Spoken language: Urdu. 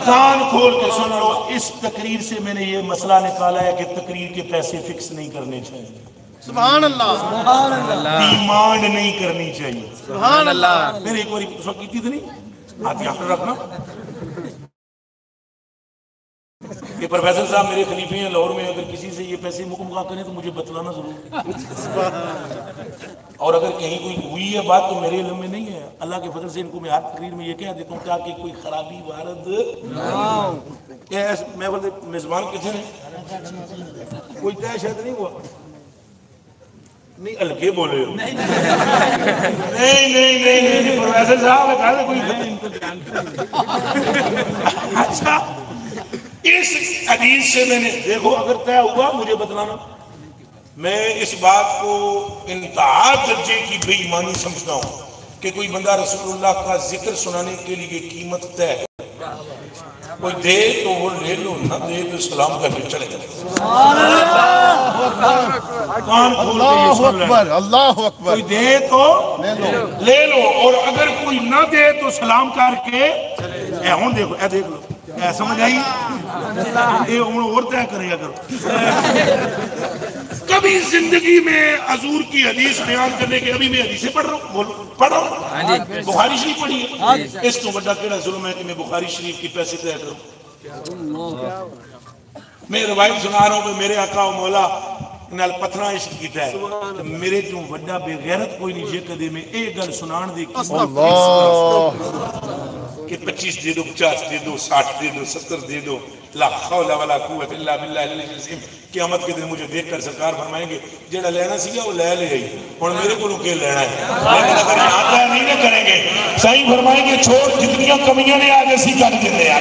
کان کھول کے سن لو، اس تقریر سے میں نے یہ مسئلہ نکالا ہے کہ تقریر کے پیسے فکس نہیں کرنے چاہیے، سبحان اللہ، سبحان اللہ، ڈیمانڈ نہیں کرنی چاہیے، سبحان اللہ۔ میرے ایک بار اس وقت کی تھی نہیں، ہاتھ یہاں پر رکھنا، یہ پروفیسر صاحب میرے خلیفے ہیں لاہور میں، اگر کسی سے یہ پیسے مکمل کریں تو مجھے بتلانا ضرور، اور اگر کہیں کوئی ہوئی ہے بات تو میرے علم میں نہیں ہے، اللہ کے فضل سے ان کو میں ہر تقریر میں یہ کہہ دیتا ہوں تاکہ کوئی خرابی وارد میں بولتے میزبان کتنے ہیں، کوئی طے شاید نہیں ہوا، نہیں ہلکے بولے ہو، نہیں پروفیسر صاحب کہا کوئی، اچھا اس حدیث سے میں نے دیکھو اگر طے ہوا مجھے بتلانا، میں اس بات کو انتہا درجے کی بے ایمانی سمجھتا ہوں کہ کوئی بندہ رسول اللہ کا ذکر سنانے کے لیے قیمت طے ہے، کوئی دے تو وہ لے لو، نہ دے تو سلام کر کے چلے جائے، اللہ اکبر، اللہ اکبر، کوئی دے تو لے لو، اور اگر کوئی نہ دے تو سلام کر کے اے ہون دیکھو، اے دیکھ لو، اے سمجھ آئی، اے ہون اور طے کرے اگر کبھی زندگی میں حضور کی حدیث بیان کرنے کے، ابھی میں حدیثیں پڑھ رہا ہوں، پڑھ رہا ہوں، بخاری شریف پڑھی ہے، اس کو بڑا کیڑا ظلم ہے کہ میں بخاری شریف کی پیسے طے کروں، میں روایت سنا رہا ہوں کہ میرے آقا و مولا نال پتھرا عشق کیتا ہے، میرے جو وڈا بے غیرت کوئی نہیں جے کدے میں ایک گل سنان دی کہ 25 دے دو، 50 دے دو، 60 دے دو، 70 دے دو، لا حول ولا قوت الا باللہ العلی العظیم، قیامت کے دن مجھے دیکھ کر سرکار فرمائیں گے جیڑا لینا سیا وہ لے لے گئی، اور میرے کو کے لینا ہے، لیکن اگر یہاں طے نہیں نہ کریں گے، صحیح فرمائیں گے چھوڑ جتنی کمیاں نے آج اسی کر دیتے ہیں،